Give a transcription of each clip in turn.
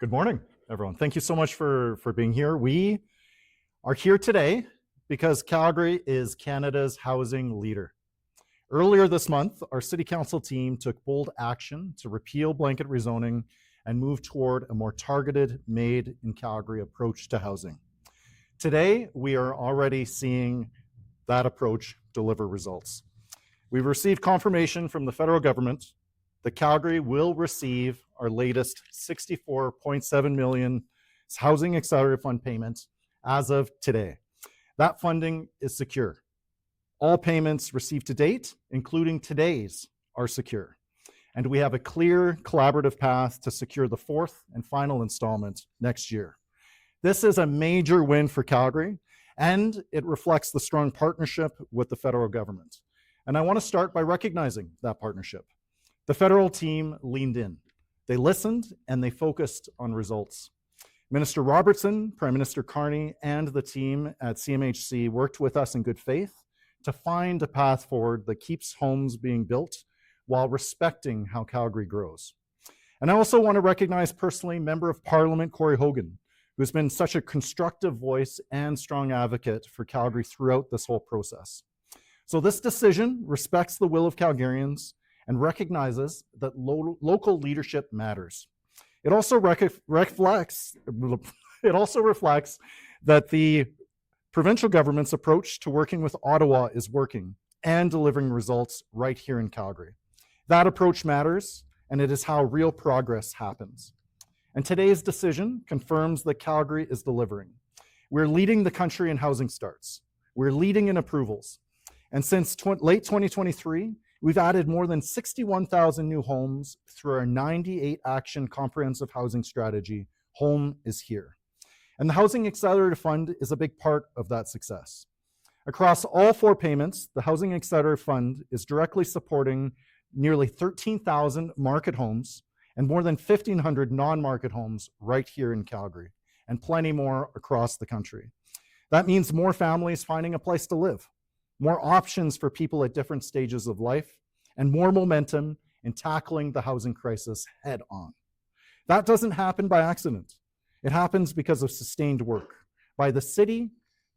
Good morning, everyone. Thank you so much for being here. We are here today because Calgary is Canada's housing leader. Earlier this month, our City Council team took bold action to repeal blanket rezoning and move toward a more targeted, made in Calgary approach to housing. Today, we are already seeing that approach deliver results. We've received confirmation from the federal government that Calgary will receive our latest $64.7 million Housing Accelerator Fund payment as of today. That funding is secure. All payments received to date, including today's, are secure. And we have a clear collaborative path to secure the fourth and final installment next year. This is a major win for Calgary, and it reflects the strong partnership with the federal government. And I want to start by recognizing that partnership. The federal team leaned in. They listened and they focused on results. Minister Robertson, Prime Minister Carney, and the team at CMHC worked with us in good faith to find a path forward that keeps homes being built while respecting how Calgary grows. And I also want to recognize personally Member of Parliament Corey Hogan, who's been such a constructive voice and strong advocate for Calgary throughout this whole process. So this decision respects the will of Calgarians and recognizes that local leadership matters. It also reflects that the provincial government's approach to working with Ottawa is working and delivering results right here in Calgary. That approach matters, and it is how real progress happens. And today's decision confirms that Calgary is delivering. We're leading the country in housing starts. We're leading in approvals. And since late 2023, we've added more than 61,000 new homes through our 98 action comprehensive housing strategy, Home is Here. And the Housing Accelerator Fund is a big part of that success. Across all four payments, the Housing Accelerator Fund is directly supporting nearly 13,000 market homes and more than 1,500 non-market homes right here in Calgary, and plenty more across the country. That means more families finding a place to live, more options for people at different stages of life, and more momentum in tackling the housing crisis head on. That doesn't happen by accident. It happens because of sustained work by the city,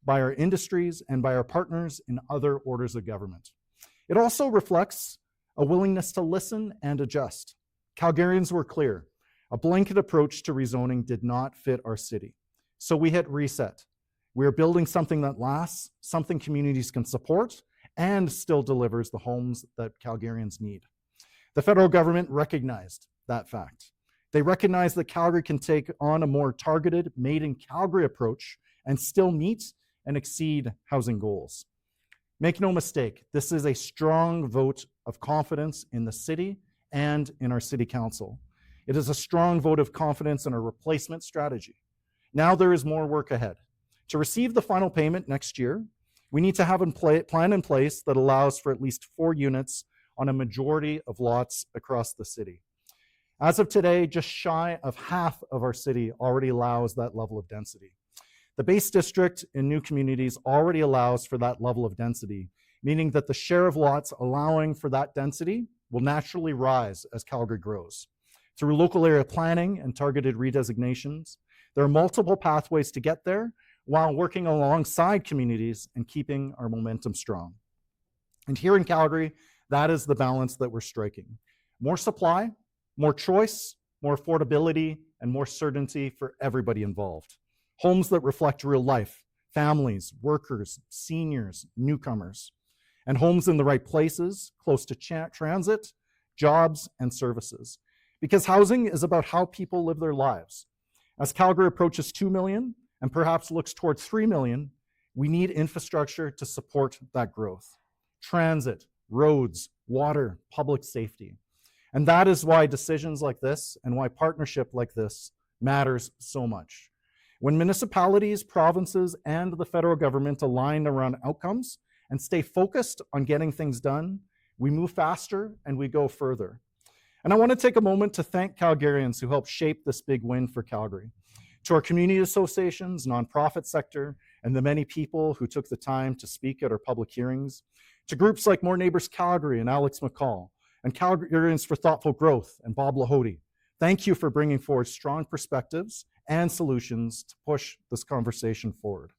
by our industries, and by our partners in other orders of government. It also reflects a willingness to listen and adjust. Calgarians were clear. A blanket approach to rezoning did not fit our city. So we hit reset. We are building something that lasts, something communities can support, and still delivers the homes that Calgarians need. The federal government recognized that fact. They recognized that Calgary can take on a more targeted, made in Calgary approach and still meet and exceed housing goals. Make no mistake, this is a strong vote of confidence in the city and in our city council. It is a strong vote of confidence in our replacement strategy. Now there is more work ahead. To receive the final payment next year, we need to have a plan in place that allows for at least 4 units on a majority of lots across the city. As of today, just shy of half of our city already allows that level of density. The base district in new communities already allows for that level of density, meaning that the share of lots allowing for that density will naturally rise as Calgary grows. Through local area planning and targeted redesignations, there are multiple pathways to get there while working alongside communities and keeping our momentum strong. And here in Calgary, that is the balance that we're striking. More supply, more choice, more affordability, and more certainty for everybody involved. Homes that reflect real life, families, workers, seniors, newcomers, and homes in the right places, close to transit, jobs, and services. Because housing is about how people live their lives. As Calgary approaches 2 million, and perhaps looks towards 3 million, we need infrastructure to support that growth. Transit, roads, water, public safety. And that is why decisions like this and why partnership like this matters so much. When municipalities, provinces, and the federal government align around outcomes and stay focused on getting things done, we move faster and we go further. And I want to take a moment to thank Calgarians who helped shape this big win for Calgary. To our community associations, nonprofit sector, and the many people who took the time to speak at our public hearings, to groups like More Neighbours Calgary and Alex McCall, and Calgarians for Thoughtful Growth and Bob Lahody, Thank you for bringing forward strong perspectives and solutions to push this conversation forward.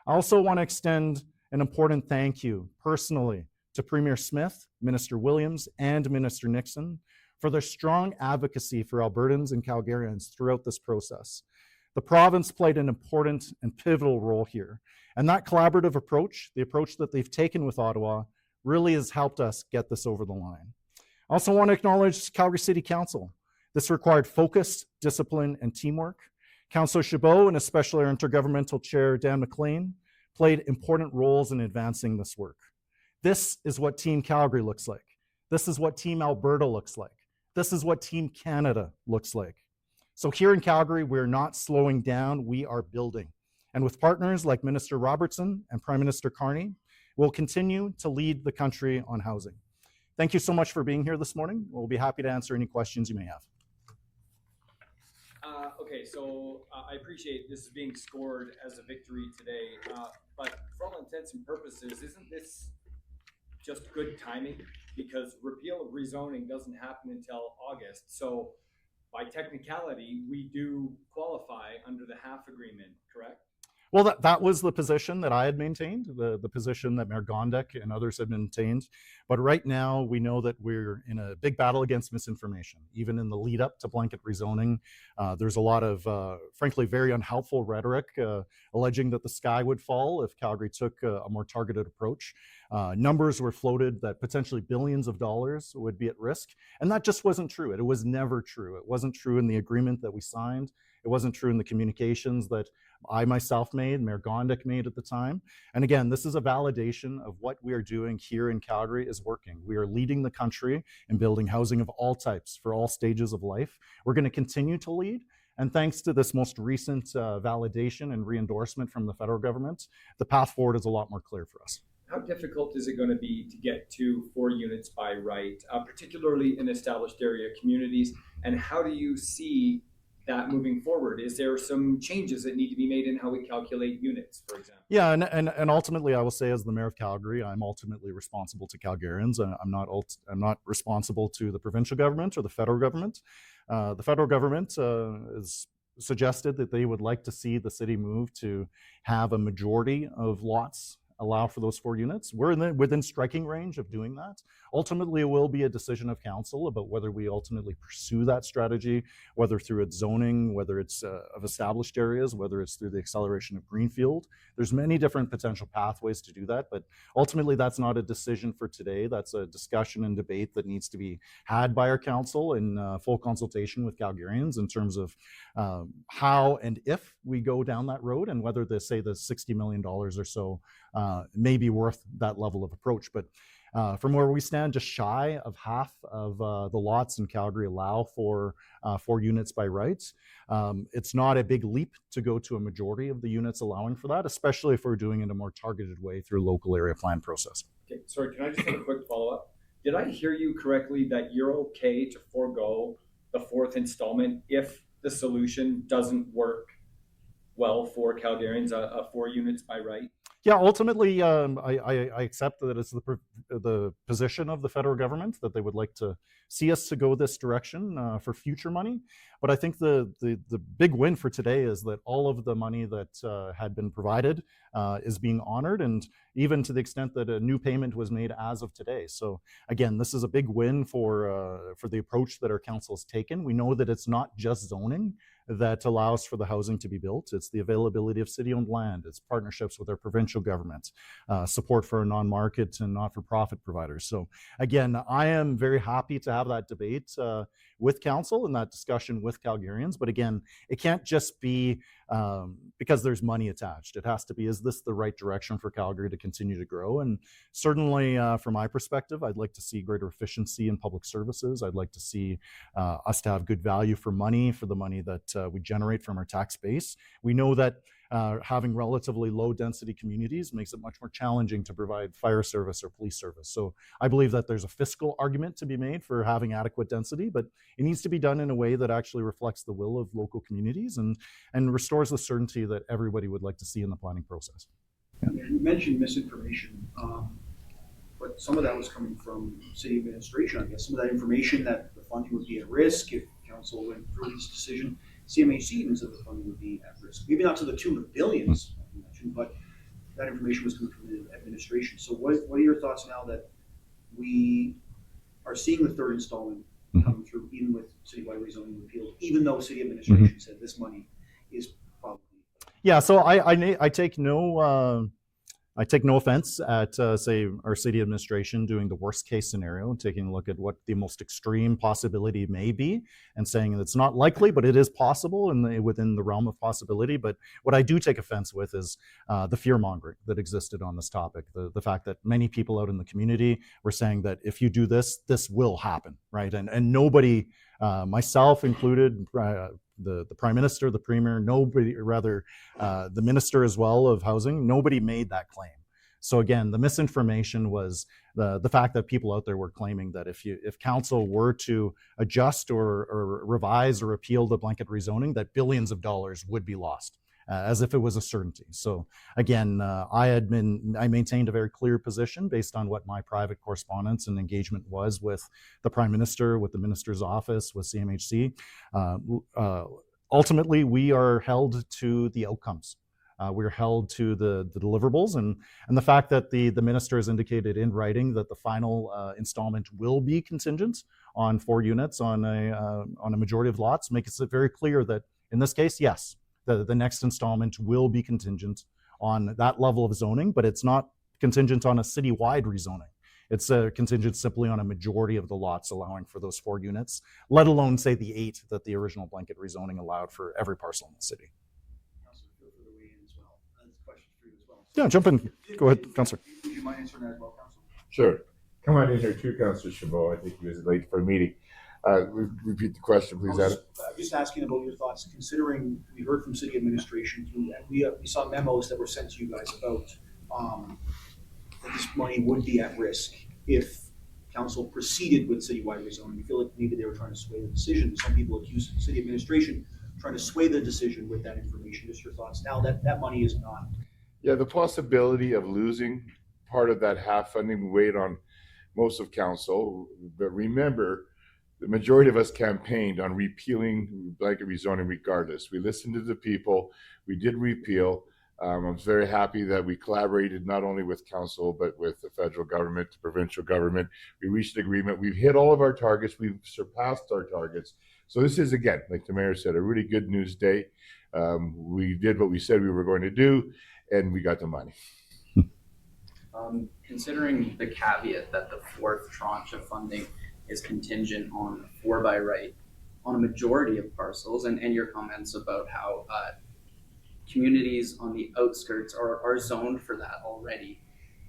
I also want to extend an important thank you personally to Premier Smith, Minister Williams, and Minister Nixon for their strong advocacy for Albertans and Calgarians throughout this process. The province played an important and pivotal role here, and that collaborative approach, the approach that they've taken with Ottawa, really has helped us get this over the line. I also want to acknowledge Calgary City Council. This required focus, discipline, and teamwork. Councillor Chabot and especially our Intergovernmental Chair, Dan Mclean, played important roles in advancing this work. This is what Team Calgary looks like. This is what Team Alberta looks like. This is what Team Canada looks like. So here in Calgary, we're not slowing down, we are building. And with partners like Minister Robertson and Prime Minister Carney, we'll continue to lead the country on housing. Thank you so much for being here this morning. We'll be happy to answer any questions you may have. Okay, so I appreciate this is being scored as a victory today, but for all intents and purposes, isn't this just good timing? Because repeal of rezoning doesn't happen until August, so by technicality, we do qualify under the half agreement, correct? Well, that was the position that I had maintained, the position that Mayor Gondek and others had maintained. But right now, we know that we're in a big battle against misinformation. Even in the lead up to blanket rezoning, there's a lot of, frankly, very unhelpful rhetoric alleging that the sky would fall if Calgary took a more targeted approach. Numbers were floated that potentially billions of dollars would be at risk. And that just wasn't true. It was never true. It wasn't true in the agreement that we signed. It wasn't true in the communications that I myself made, Mayor Gondek made at the time. And again, this is a validation of what we are doing here in Calgary is working. We are leading the country in building housing of all types for all stages of life. We're going to continue to lead. And thanks to this most recent validation and re-endorsement from the federal government, the path forward is a lot more clear for us. How difficult is it going to be to get to 4 units by right, particularly in established area communities? And how do you see that moving forward? Is there some changes that need to be made in how we calculate units, for example? Yeah, and ultimately, I will say, as the mayor of Calgary, I'm ultimately responsible to Calgarians. I'm not responsible to the provincial government or the federal government. The federal government has suggested that they would like to see the city move to have a majority of lots allow for those 4 units. We're within striking range of doing that. Ultimately, it will be a decision of council about whether we ultimately pursue that strategy, whether through its zoning, whether it's of established areas, whether it's through the acceleration of greenfield. There's many different potential pathways to do that, but ultimately that's not a decision for today. That's a discussion and debate that needs to be had by our council in full consultation with Calgarians in terms of how and if we go down that road, and whether the $60 million or so may be worth that level of approach. But from where we stand, just shy of half of the lots in Calgary allow for 4 units by rights. It's not a big leap to go to a majority of the units allowing for that, especially if we're doing it in a more targeted way through local area plan process. Okay, sorry, can I just have a quick follow-up? Did I hear you correctly that you're okay to forego the 4th installment if the solution doesn't work well for Calgarians, 4 units by right? Yeah, ultimately, I accept that it's the position of the federal government that they would like to see us to go this direction for future money. But I think the big win for today is that all of the money that had been provided is being honored, and even to the extent that a new payment was made as of today. So again, this is a big win for the approach that our council has taken. We know that it's not just zoning that allows for the housing to be built. It's the availability of city-owned land. It's partnerships with our provincial government, support for non-market and not-for-profit providers. So again, I am very happy to have that debate with council and that discussion with Calgarians. But again, it can't just be because there's money attached. It has to be, is this the right direction for Calgary to continue to grow? And certainly from my perspective, I'd like to see greater efficiency in public services. I'd like to see us to have good value for money, for the money that we generate from our tax base. We know that having relatively low density communities makes it much more challenging to provide fire service or police service. So I believe that there's a fiscal argument to be made for having adequate density, but it needs to be done in a way that actually reflects the will of local communities and restores the certainty that everybody would like to see in the planning process. Yeah. You mentioned misinformation, but some of that was coming from city administration, I guess. Some of that information that the funding would be at risk if council went through this decision, CMHC even said the funding would be at risk. Maybe not to the tune of billions, like you mentioned, but that information was coming from the administration. So what are your thoughts now that we are seeing the third installment coming through, even with citywide rezoning repeal, even though city administration said this money is probably... Yeah, so I take no offense at say our city administration doing the worst case scenario and taking a look at what the most extreme possibility may be and saying it's not likely, but it is possible and within the realm of possibility. But what I do take offense with is the fear mongering that existed on this topic. The fact that many people out in the community were saying that if you do this, this will happen, right? And nobody, myself included, the Prime Minister, the Premier, nobody, rather the Minister as well of Housing, nobody made that claim. So again, the misinformation was the fact that people out there were claiming that if council were to adjust or revise or repeal the blanket rezoning, that billions of dollars would be lost, as if it was a certainty. So again, I maintained a very clear position based on what my private correspondence and engagement was with the Prime Minister, with the Minister's office, with CMHC. Ultimately, we are held to the outcomes. We're held to the deliverables, and the fact that the minister has indicated in writing that the final installment will be contingent on 4 units on a majority of lots makes it very clear that in this case, yes, the next installment will be contingent on that level of zoning, but it's not contingent on a citywide rezoning. It's contingent simply on a majority of the lots allowing for those 4 units, let alone say the 8 that the original blanket rezoning allowed for every parcel in the city. Yeah, jump in. Go ahead, Councillor. Would you mind answering that as well, Councillor? Sure. Come on in here too, Councillor Chabot. I think he was late for a meeting. Repeat the question, please, Adam. Just asking about your thoughts, considering we heard from city administration through, and we saw memos that were sent to you guys about that this money would be at risk if council proceeded with citywide rezoning. You feel like maybe they were trying to sway the decision. Some people accuse the city administration trying to sway the decision with that information. Just your thoughts now that that money is not. Yeah, the possibility of losing part of that half funding weighed on most of council. But remember, the majority of us campaigned on repealing blanket rezoning regardless. We listened to the people. We did repeal. I'm very happy that we collaborated not only with council, but with the federal government, the provincial government. We reached an agreement. We've hit all of our targets. We've surpassed our targets. So this is, again, like the mayor said, a really good news day. We did what we said we were going to do, and we got the money. Considering the caveat that the 4th tranche of funding is contingent on 4 by right on a majority of parcels, and your comments about how communities on the outskirts are zoned for that already,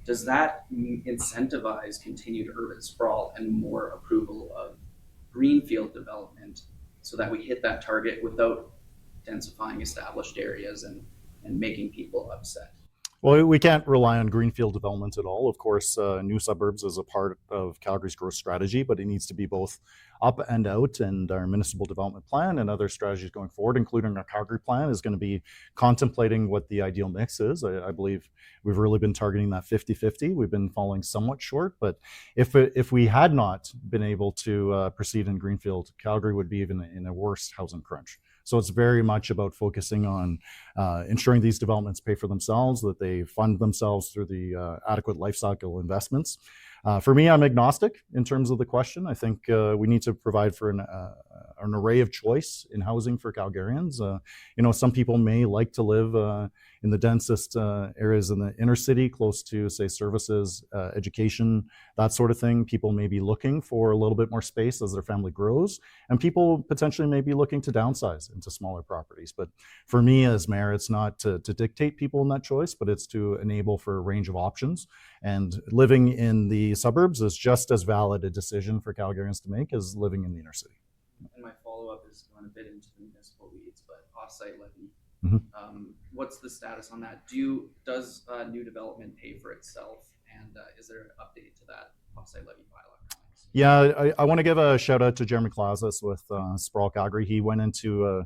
does that incentivize continued urban sprawl and more approval of greenfield development so that we hit that target without densifying established areas and making people upset? Well, we can't rely on greenfield development at all. Of course, new suburbs is a part of Calgary's growth strategy, but it needs to be both up and out. And our municipal development plan and other strategies going forward, including our Calgary plan, is going to be contemplating what the ideal mix is. I believe we've really been targeting that 50-50. We've been falling somewhat short, but if we had not been able to proceed in greenfield, Calgary would be even in a worse housing crunch. So it's very much about focusing on ensuring these developments pay for themselves, that they fund themselves through the adequate life cycle investments. For me, I'm agnostic in terms of the question. I think we need to provide for an array of choice in housing for Calgarians. Some people may like to live in the densest areas in the inner city, close to, say, services, education, that sort of thing. People may be looking for a little bit more space as their family grows, and people potentially may be looking to downsize into smaller properties. But for me as mayor, it's not to dictate people in that choice, but it's to enable for a range of options. And living in the suburbs is just as valid a decision for Calgarians to make as living in the inner city. And my follow-up is going a bit into the municipal weeds, but off-site levy. What's the status on that? Does new development pay for itself? And is there an update to that off-site levy bylaw? Yeah, I want to give a shout out to Jeromy with Sprawl Calgary. He went into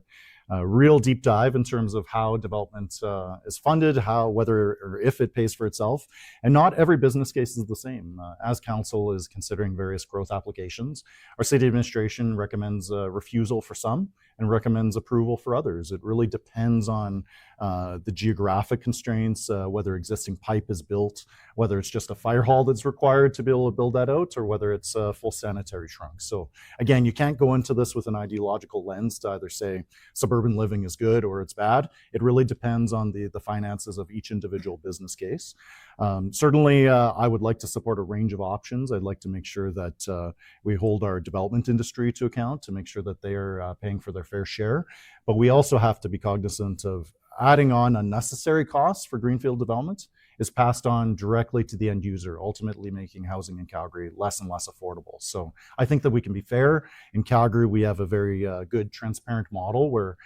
real deep dive in terms of how development is funded, whether or if it pays for itself. And not every business case is the same. As council is considering various growth applications, our city administration recommends refusal for some and recommends approval for others. It really depends on the geographic constraints, whether existing pipe is built, whether it's just a fire hall that's required to be able to build that out, or whether it's a full sanitary trunk. So again, you can't go into this with an ideological lens to either say suburban living is good or it's bad. It really depends on the finances of each individual business case. Certainly, I would like to support a range of options. I'd like to make sure that we hold our development industry to account to make sure that they are paying for their fair share. But we also have to be cognizant of adding on unnecessary costs for greenfield development is passed on directly to the end user, ultimately making housing in Calgary less and less affordable. So I think that we can be fair. In Calgary, we have a very good, transparent model where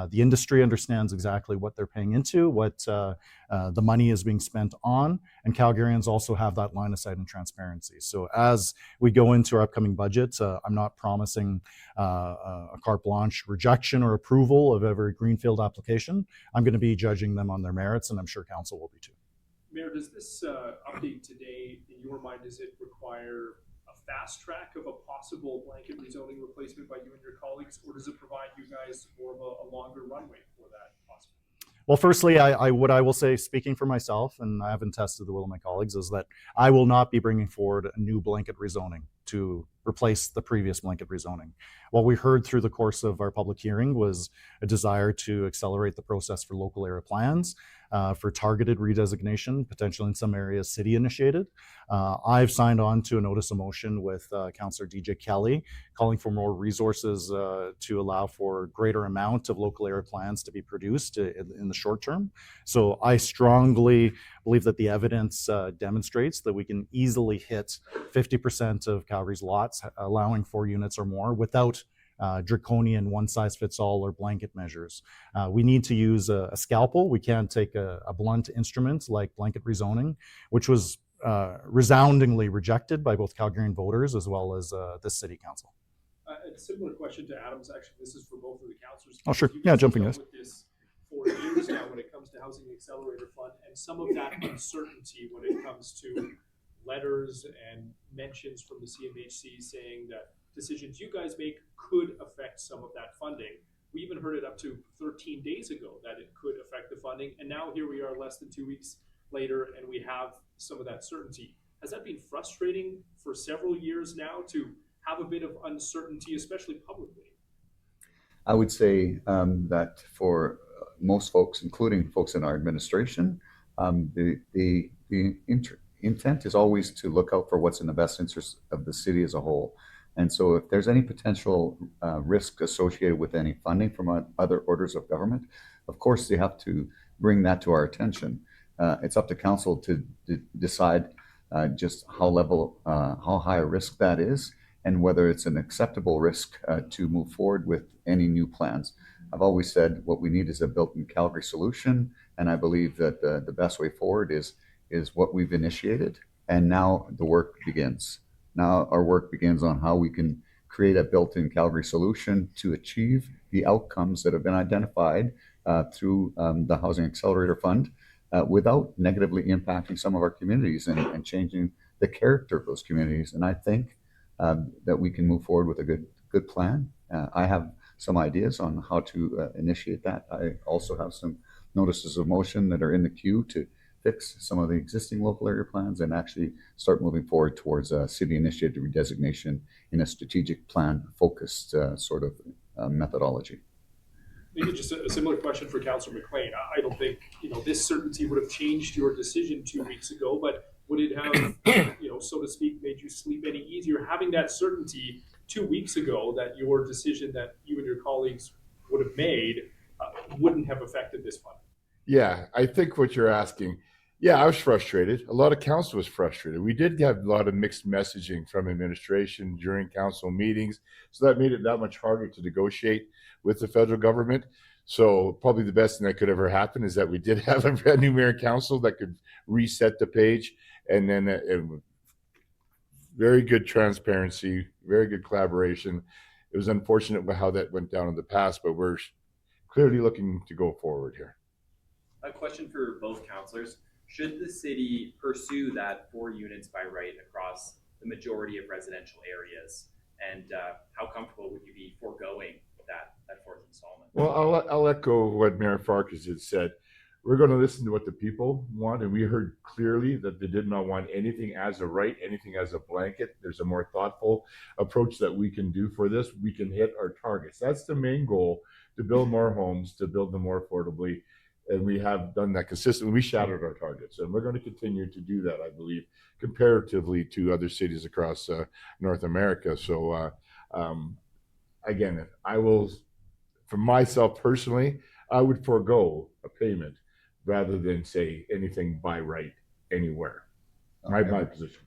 the industry understands exactly what they're paying into, what the money is being spent on, and Calgarians also have that line of sight and transparency. So as we go into our upcoming budget, I'm not promising a carte blanche rejection or approval of every greenfield application. I'm going to be judging them on their merits, and I'm sure council will be too. Mayor, does this update today, in your mind, does it require a fast track of a possible blanket rezoning replacement by you and your colleagues, or does it provide you guys more of a longer runway for that possible? Well, firstly, I will say, speaking for myself, and I haven't tested the will of my colleagues, is that I will not be bringing forward a new blanket rezoning to replace the previous blanket rezoning. What we heard through the course of our public hearing was a desire to accelerate the process for local area plans, for targeted redesignation, potentially in some areas city initiated. I've signed on to a notice of motion with Councillor DJ Kelly calling for more resources to allow for greater amount of local area plans to be produced in the short term. So I strongly believe that the evidence demonstrates that we can easily hit 50% of Calgary's lots, allowing 4 units or more without draconian one-size-fits-all or blanket measures. We need to use a scalpel. We can't take a blunt instrument like blanket rezoning, which was resoundingly rejected by both Calgarian voters as well as the city council. A similar question to Adam's, actually, this is for both of the councillors. Oh, sure. You Yeah, guys jumping have this. dealt with this for years now when it comes to Housing Accelerator Fund, and some of that uncertainty when it comes to letters and mentions from the CMHC saying that decisions you guys make could affect some of that funding. We even heard it up to 13 days ago that it could affect the funding, and now here we are less than 2 weeks later and we have some of that certainty. Has that been frustrating for several years now to have a bit of uncertainty, especially publicly? I would say that for most folks, including folks in our administration, the intent is always to look out for what's in the best interest of the city as a whole. And so if there's any potential risk associated with any funding from other orders of government, of course they have to bring that to our attention. It's up to council to decide just how high a risk that is and whether it's an acceptable risk to move forward with any new plans. I've always said what we need is a built-in Calgary solution, and I believe that the best way forward is what we've initiated, and now the work begins. Now our work begins on how we can create a built-in Calgary solution to achieve the outcomes that have been identified through the Housing Accelerator Fund without negatively impacting some of our communities and changing the character of those communities. And I think that we can move forward with a good plan. I have some ideas on how to initiate that. I also have some notices of motion that are in the queue to fix some of the existing local area plans and actually start moving forward towards a city-initiated redesignation in a strategic plan focused sort of methodology. Maybe just a similar question for Councillor Mclean. I don't think this certainty would have changed your decision 2 weeks ago, but would it have, so to speak, made you sleep any easier having that certainty 2 weeks ago that your decision that you and your colleagues would have made wouldn't have affected this fund? Yeah, I think what you're asking. Yeah, I was frustrated. A lot of council was frustrated. We did have a lot of mixed messaging from administration during council meetings, so that made it that much harder to negotiate with the federal government. So probably the best thing that could ever happen is that we did have a brand new mayor and council that could reset the page, and then very good transparency, very good collaboration. It was unfortunate how that went down in the past, but we're clearly looking to go forward here. A question for both councillors. Should the city pursue that 4 units by right across the majority of residential areas? And how comfortable would you be foregoing that fourth installment? Well, I'll echo what Mayor Farkas had said. We're going to listen to what the people want, and we heard clearly that they did not want anything as a right, anything as a blanket. There's a more thoughtful approach that we can do for this. We can hit our targets. That's the main goal, to build more homes, to build them more affordably, and we have done that consistently. We shattered our targets, and we're going to continue to do that, I believe, comparatively to other cities across North America. So again, I will, for myself personally, I would forego a payment rather than say anything by right anywhere. My position.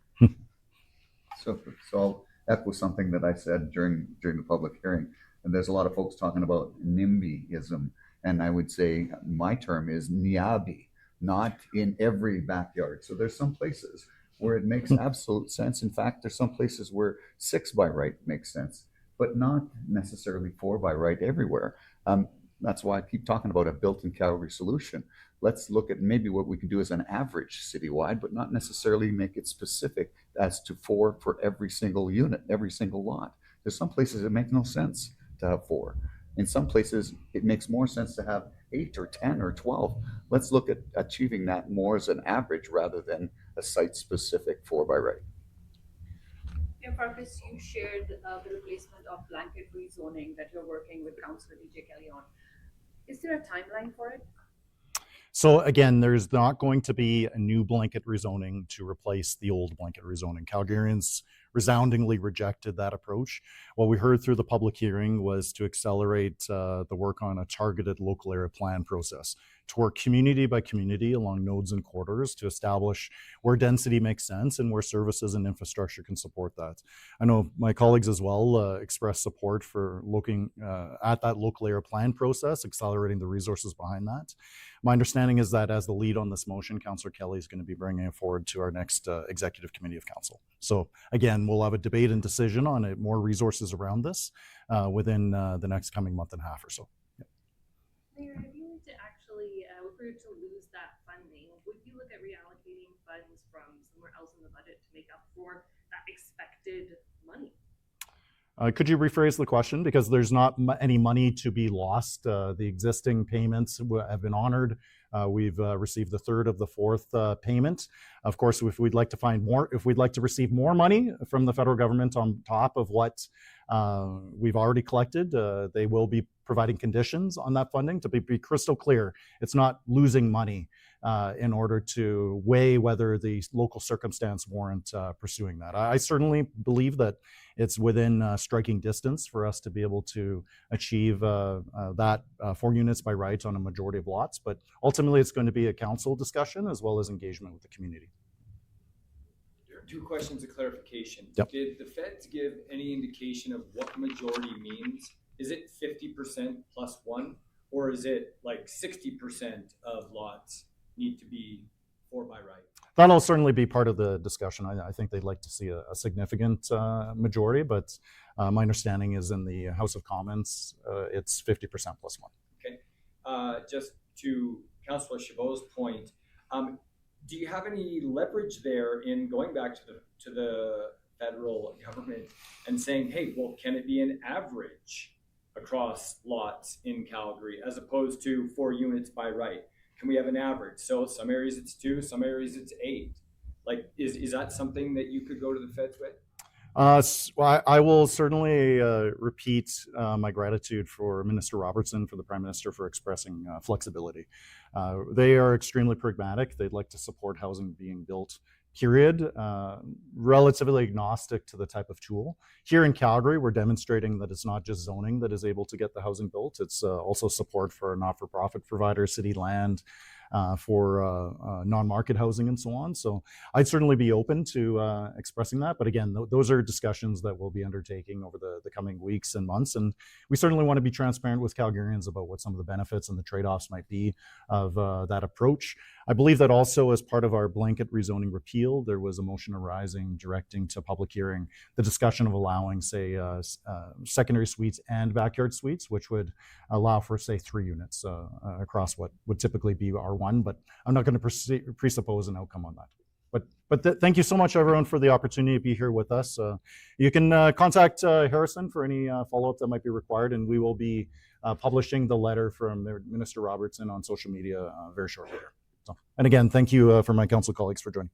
So I'll echo something that I said during the public hearing. And there's a lot of folks talking about NIMBYism. And I would say my term is NIABI, not in every backyard. So there's some places where it makes absolute sense. In fact, there's some places where 6 by right makes sense, but not necessarily 4 by right everywhere. That's why I keep talking about a built-in Calgary solution. Let's look at maybe what we can do as an average citywide, but not necessarily make it specific as to 4 for every single unit, every single lot. There's some places it makes no sense to have 4. In some places, it makes more sense to have 8 or 10 or 12. Let's look at achieving that more as an average rather than a site-specific 4 by right. Yeah, Farkas, you shared the replacement of blanket rezoning that you're working with Councillor DJ Kelly on. Is there a timeline for it? So again, there's not going to be a new blanket rezoning to replace the old blanket rezoning. Calgarians resoundingly rejected that approach. What we heard through the public hearing was to accelerate the work on a targeted local area plan process, to work community by community along nodes and corridors to establish where density makes sense and where services and infrastructure can support that. I know my colleagues as well expressed support for looking at that local area plan process, accelerating the resources behind that. My understanding is that as the lead on this motion, Councillor Kelly is going to be bringing it forward to our next Executive Committee of Council. So again, we'll have a debate and decision on it, more resources around this within the next coming month and a half or so. Yep. Mayor, if you were to actually, if we were to lose that funding, would you look at reallocating funds from somewhere else in the budget to make up for that expected money? Could you rephrase the question? Because there's not any money to be lost. The existing payments have been honored. We've received the 3rd of the 4th payment. Of course, if we'd like to find more, if we'd like to receive more money from the federal government on top of what we've already collected, they will be providing conditions on that funding. To be crystal clear, it's not losing money in order to weigh whether the local circumstance warrant pursuing that. I certainly believe that it's within striking distance for us to be able to achieve that 4 units by right on a majority of lots, but ultimately it's going to be a council discussion as well as engagement with the community. 2 questions of clarification. Yep. Did the feds give any indication of what majority means? Is it 50% plus 1, or is it like 60% of lots need to be 4 by right? That'll certainly be part of the discussion. I think they'd like to see a significant majority, but my understanding is in the House of Commons, it's 50% plus 1. Okay. Just to Councillor Chabot's point, do you have any leverage there in going back to the federal government and saying, hey, well, can it be an average across lots in Calgary as opposed to 4 units by right? Can we have an average? So some areas it's 2, some areas it's 8. Like, is that something that you could go to the feds with? Well, I will certainly repeat my gratitude for Minister Robertson, for the Prime Minister, for expressing flexibility. They are extremely pragmatic. They'd like to support housing being built, period, relatively agnostic to the type of tool. Here in Calgary, we're demonstrating that it's not just zoning that is able to get the housing built. It's also support for not-for-profit providers, city land, for non-market housing and so on. So I'd certainly be open to expressing that. But again, those are discussions that we'll be undertaking over the coming weeks and months. And we certainly want to be transparent with Calgarians about what some of the benefits and the trade-offs might be of that approach. I believe that also as part of our blanket rezoning repeal, there was a motion arising directing to public hearing the discussion of allowing, say, secondary suites and backyard suites, which would allow for, say, 3 units across what would typically be R1. But I'm not going to presuppose an outcome on that. But thank you so much, everyone, for the opportunity to be here with us. You can contact Harrison for any follow-up that might be required, and we will be publishing the letter from Minister Robertson on social media very shortly. So, and again, thank you for my council colleagues for joining.